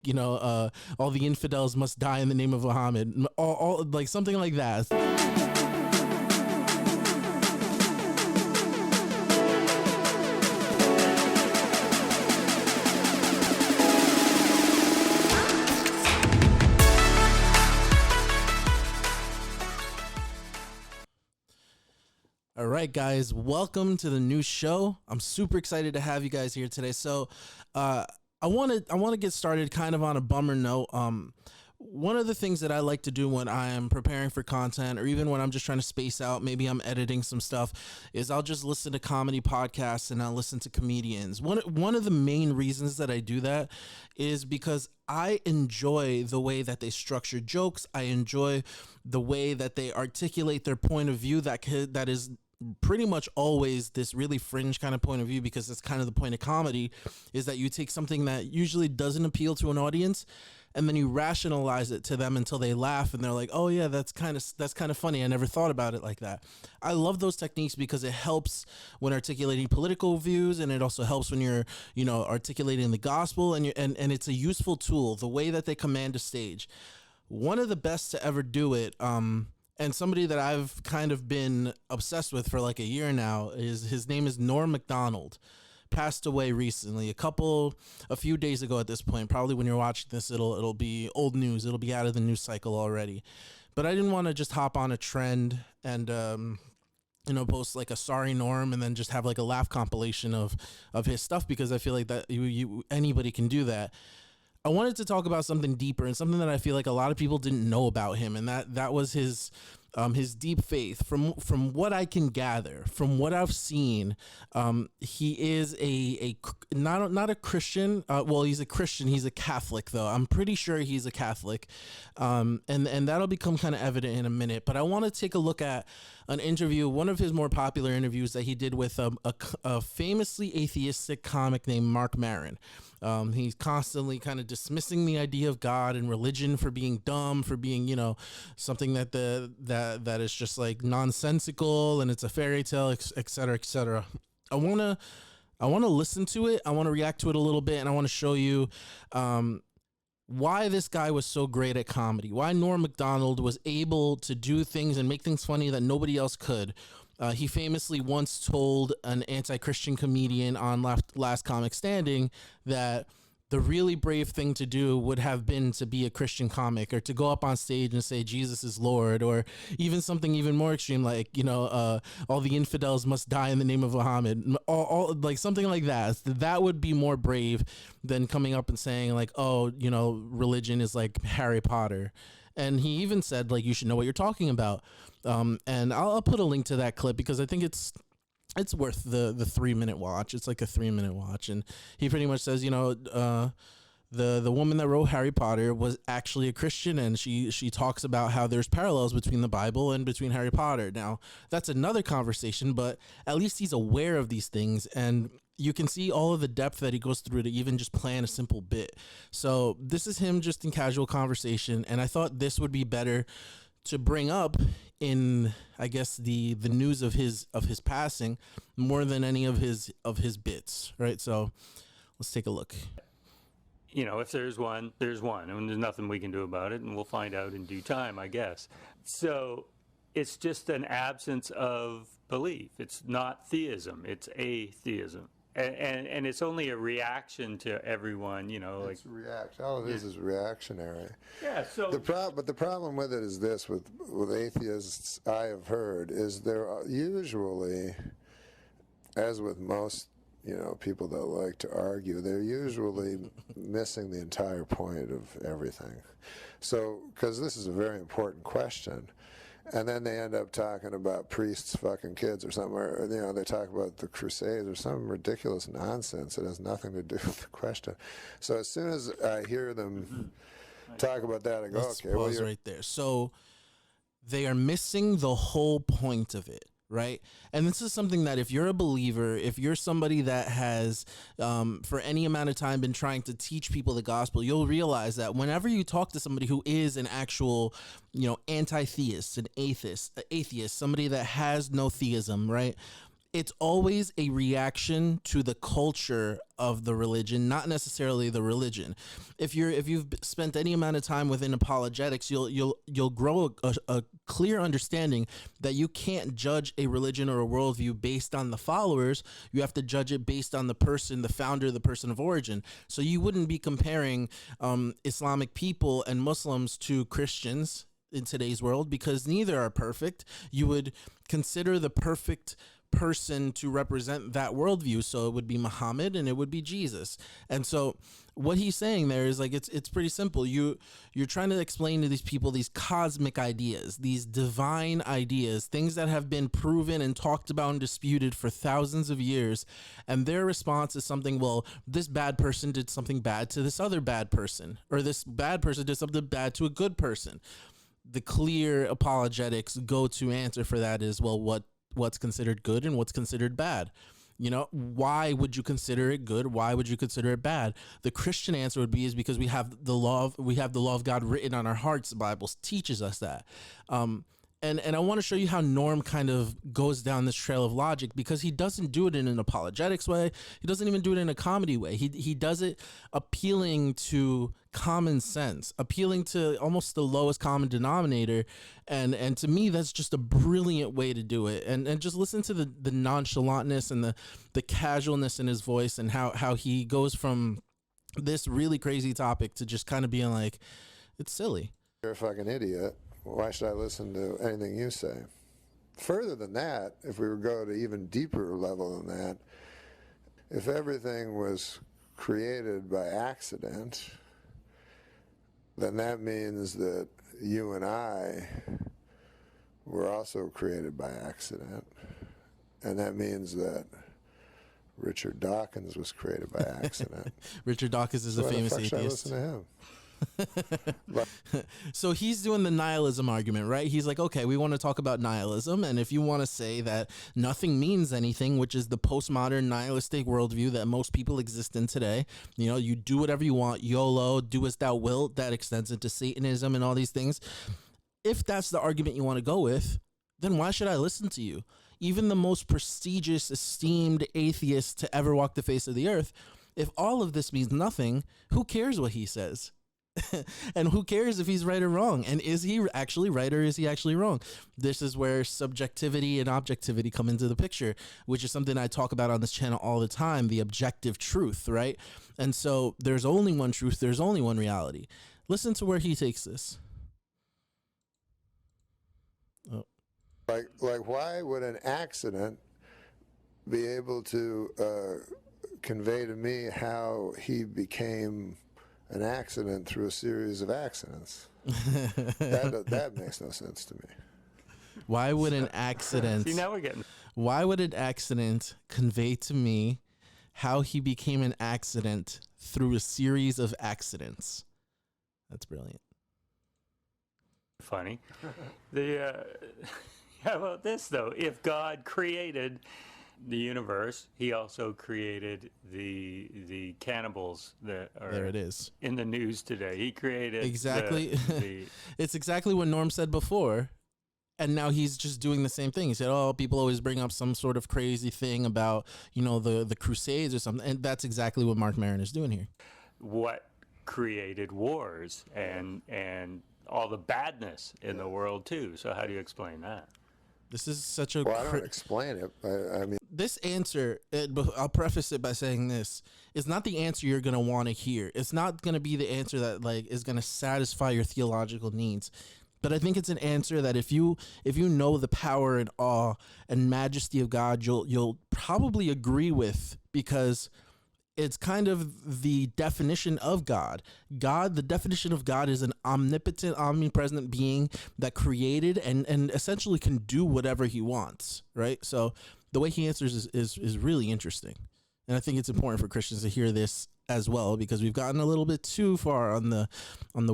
all the infidels must die in the name of Muhammad, all like something like that. All right, guys, welcome to the new show. I'm super excited to have you guys here today. So, I want to get started kind of on a bummer note. One of the things that I like to do when I am preparing for content, or even when I'm just trying to space out, maybe I'm editing some stuff, is I'll just listen to comedy podcasts and I'll listen to comedians. One of the main reasons that I do that is because I enjoy the way that they structure jokes. I enjoy the way that they articulate their point of view that is pretty much always this really fringe kind of point of view, because that's kind of the point of comedy, is that you take something that usually doesn't appeal to an audience and then you rationalize it to them until they laugh and they're like, oh yeah, that's kind of funny. I never thought about it like that. I love those techniques because it helps when articulating political views, and it also helps when you're, articulating the gospel, and it's a useful tool, the way that they command a stage. One of the best to ever do it, and somebody that I've kind of been obsessed with for like a year now, his name is Macdonald. Passed away recently, a few days ago at this point. Probably when you're watching this, it'll be old news. It'll be out of the news cycle already. But I didn't want to just hop on a trend and post like a sorry Norm and then just have like a laugh compilation of his stuff, because I feel like that anybody can do that. I wanted to talk about something deeper and something that I feel like a lot of people didn't know about him, and that was his deep faith. From what I can gather, from what I've seen, he is not a Christian. Well, he's a Christian. He's a Catholic, though. I'm pretty sure he's a Catholic, and that'll become kind of evident in a minute. But I want to take a look at an interview, one of his more popular interviews that he did with a famously atheistic comic named Mark Maron. He's constantly kind of dismissing the idea of God and religion for being dumb, for being, something that is just like nonsensical and it's a fairy tale, et cetera, et cetera. I want to listen to it. I want to react to it a little bit, and I want to show you why this guy was so great at comedy, why Norm Macdonald was able to do things and make things funny that nobody else could. He famously once told an anti-Christian comedian on Last Comic Standing that the really brave thing to do would have been to be a Christian comic, or to go up on stage and say Jesus is Lord, or even something even more extreme like, all the infidels must die in the name of Muhammad, all like something like that. That would be more brave than coming up and saying like, oh, religion is like Harry Potter. And he even said, like, you should know what you're talking about. And I'll put a link to that clip because I think it's worth the 3-minute watch. It's like a 3-minute watch. And he pretty much says, the woman that wrote Harry Potter was actually a Christian, and she talks about how there's parallels between the Bible and between Harry Potter. Now, that's another conversation, but at least he's aware of these things, and you can see all of the depth that he goes through to even just plan a simple bit. So this is him just in casual conversation, and I thought this would be better to bring up in, I guess, the news of his passing more than any of his bits, right? So let's take a look. If there's one, there's one, and there's nothing we can do about it, and we'll find out in due time, I guess. So it's just an absence of belief. It's not theism, it's atheism. And it's only a reaction to everyone, It's reaction. All it is reactionary. Yeah. So but the problem with it is this: with atheists, I have heard, is there are usually, as with most, people that like to argue, they're usually missing the entire point of everything. So, because this is a very important question. And then they end up talking about priests fucking kids or something, or they talk about the Crusades or some ridiculous nonsense that has nothing to do with the question. So as soon as I hear them talk about that, I go, Let's okay, pause right there. So they are missing the whole point of it, right? And this is something that if you're a believer, if you're somebody that has for any amount of time been trying to teach people the gospel, you'll realize that whenever you talk to somebody who is an actual, anti-theist, an atheist, somebody that has no theism, right? it's always a reaction to the culture of the religion, not necessarily the religion. If you've spent any amount of time within apologetics, you'll grow a clear understanding that you can't judge a religion or a worldview based on the followers. You have to judge it based on the person, the founder, the person of origin. So you wouldn't be comparing Islamic people and Muslims to Christians in today's world, because neither are perfect. You would consider the perfect person to represent that worldview. So it would be Muhammad and it would be Jesus. And so what he's saying there is like, it's pretty simple. You're trying to explain to these people these cosmic ideas, these divine ideas, things that have been proven and talked about and disputed for thousands of years. And their response is something, well, this bad person did something bad to this other bad person, or this bad person did something bad to a good person. The clear apologetics go-to answer for that is, well, what's considered good and what's considered bad? You know, why would you consider it good? Why would you consider it bad? The Christian answer would be, is because we have the law of God written on our hearts. The Bible teaches us that. And I want to show you how Norm kind of goes down this trail of logic, because he doesn't do it in an apologetics way. He doesn't even do it in a comedy way. He does it appealing to common sense, appealing to almost the lowest common denominator. And to me, that's just a brilliant way to do it. And just listen to the nonchalantness and the casualness in his voice, and how he goes from this really crazy topic to just kind of being like, it's silly. You're a fucking idiot. Why should I listen to anything you say? Further than that, if we would go to even deeper level than that, if everything was created by accident, then that means that you and I were also created by accident. And that means that Richard Dawkins was created by accident. Richard Dawkins is a famous atheist. Why the fuck should I listen to him? So he's doing the nihilism argument, right? He's like, okay, we want to talk about nihilism, and if you want to say that nothing means anything, which is the postmodern nihilistic worldview that most people exist in today, you know, you do whatever you want, YOLO, do as thou wilt, that extends into Satanism and all these things. If that's the argument you want to go with, then why should I listen to you? Even the most prestigious, esteemed atheist to ever walk the face of the earth, if all of this means nothing, who cares what he says? And who cares if he's right or wrong? And is he actually right, or is he actually wrong? This is where subjectivity and objectivity come into the picture, which is something I talk about on this channel all the time, the objective truth, right? And so there's only one truth, there's only one reality. Listen to where he takes this. Oh. Like why would an accident be able to convey to me how he became an accident through a series of accidents? That makes no sense to me. Why would an accident? See, now we're getting. Why would an accident convey to me how he became an accident through a series of accidents? That's brilliant. Funny. How about this though? If God created the universe, he also created the cannibals that are there it is in the news today. He created exactly it's exactly what Norm said before, and now he's just doing the same thing. He said, oh, people always bring up some sort of crazy thing about, you know, the Crusades or something, and that's exactly what Mark Maron is doing here. What created wars and all the badness in the world too. So how do you explain that? This is such a... Well, I don't explain it. I mean... This answer, I'll preface it by saying this, is not the answer you're going to want to hear. It's not going to be the answer that like is going to satisfy your theological needs. But I think it's an answer that if you know the power and awe and majesty of God, you'll probably agree with, because it's kind of the definition of God. The definition of God is an omnipotent, omnipresent being that created and essentially can do whatever he wants, right? So the way he answers is really interesting. And I think it's important for Christians to hear this as well, because we've gotten a little bit too far on the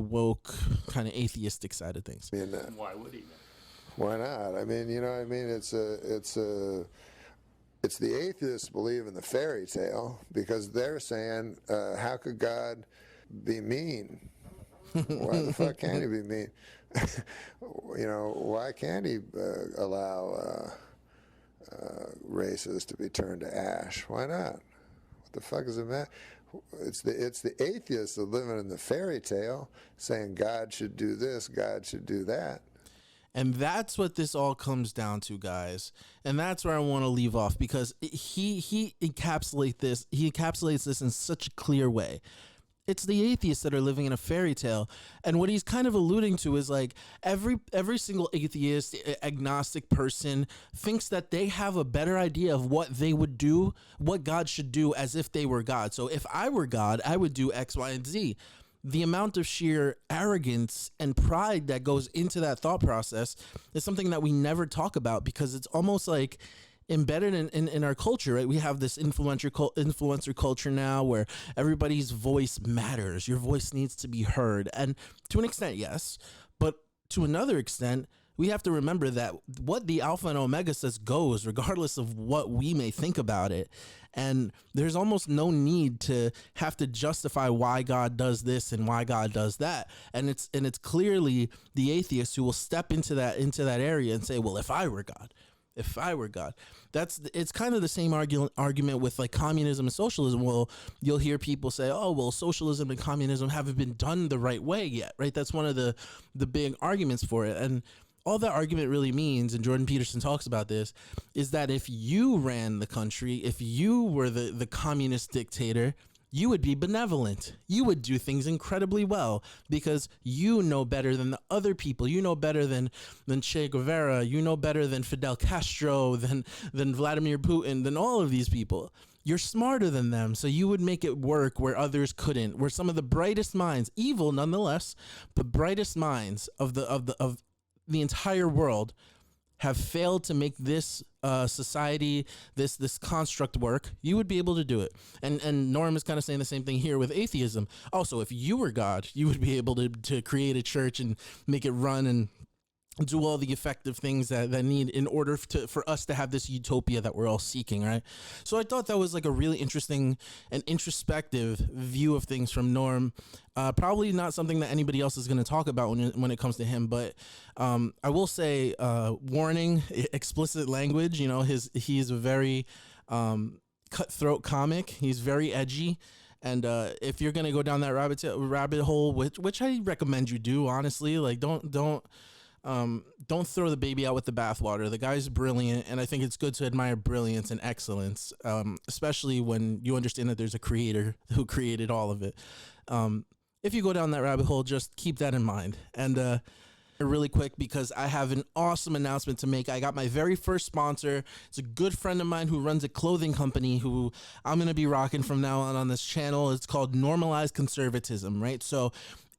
woke kind of atheistic side of things. I mean, why would he? Why not? I mean, you know, I mean, it's the atheists believe in the fairy tale, because they're saying, how could God be mean? Why the fuck can't he be mean? You know, why can't he allow races to be turned to ash. Why not? What the fuck is it matter? It's the atheists that living in the fairy tale saying God should do this, God should do that. And that's what this all comes down to, guys. And that's where I want to leave off, because he encapsulates this in such a clear way. It's the atheists that are living in a fairy tale. And what he's kind of alluding to is like every single atheist, agnostic person thinks that they have a better idea of what they would do, what God should do, as if they were God. So if I were God, I would do X, Y, and Z. The amount of sheer arrogance and pride that goes into that thought process is something that we never talk about, because it's almost like embedded in our culture, right? We have this influencer culture now where everybody's voice matters. Your voice needs to be heard. And to an extent, yes, but to another extent, we have to remember that what the Alpha and Omega says goes, regardless of what we may think about it. And there's almost no need to have to justify why God does this and why God does that. And it's clearly the atheists who will step into that area and say, well, if I were God, it's kind of the same argument with like communism and socialism. Well, you'll hear people say, oh, well, socialism and communism haven't been done the right way yet, right? That's one of the big arguments for it. And all that argument really means, and Jordan Peterson talks about this, is that if you ran the country, if you were the communist dictator, you would be benevolent. You would do things incredibly well because you know better than the other people. You know better than Che Guevara. You know better than Fidel Castro, than Vladimir Putin, than all of these people. You're smarter than them, so you would make it work where others couldn't. Where some of the brightest minds, evil nonetheless, but brightest minds of the entire world have failed to make this society, this construct work, you would be able to do it. And Norm is kind of saying the same thing here with atheism. Also, if you were God, you would be able to create a church and make it run and do all the effective things that need in order for us to have this utopia that we're all seeking, right? So I thought that was like a really interesting and introspective view of things from Norm. Probably not something that anybody else is going to talk about when it comes to him, but I will say, warning, explicit language. You know, he's a very cutthroat comic. He's very edgy. And if you're going to go down that rabbit hole, which I recommend you do, honestly, like don't throw the baby out with the bathwater. The guy's brilliant, and I think it's good to admire brilliance and excellence, especially when you understand that there's a creator who created all of it. If you go down that rabbit hole, just keep that in mind. And really quick, because I have an awesome announcement to make. I got my very first sponsor. It's a good friend of mine who runs a clothing company who I'm going to be rocking from now on this channel. It's called Normalized Conservatism, right? So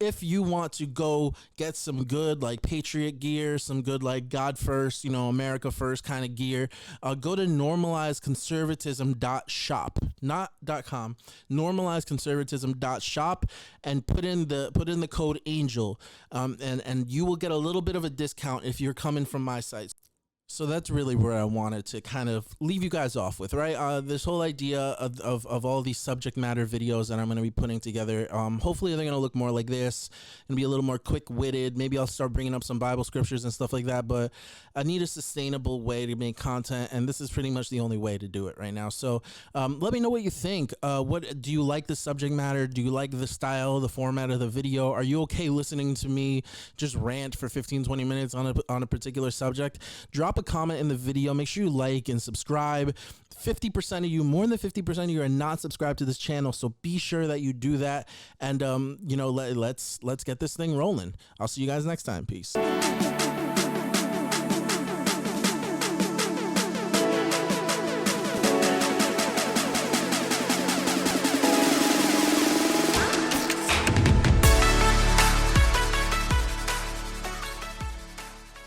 if you want to go get some good like patriot gear, some good like God first, America first kind of gear, go to normalizedconservatism.shop, not .com, normalizedconservatism.shop, and put in the code ANGEL, and you will get a little bit of a discount if you're coming from my site. So that's really where I wanted to kind of leave you guys off with, right? This whole idea of all these subject matter videos that I'm going to be putting together. Hopefully they're going to look more like this and be a little more quick-witted. Maybe I'll start bringing up some Bible scriptures and stuff like that, but I need a sustainable way to make content, and this is pretty much the only way to do it right now. So let me know what you think. What do you like the subject matter? Do you like the style, the format of the video? Are you okay listening to me just rant for 15-20 minutes on a particular subject? Drop a comment in the video. Make sure you like and subscribe. 50% of you, more than 50% of you, are not subscribed to this channel, so be sure that you do that. And let's get this thing rolling. I'll see you guys next time. Peace.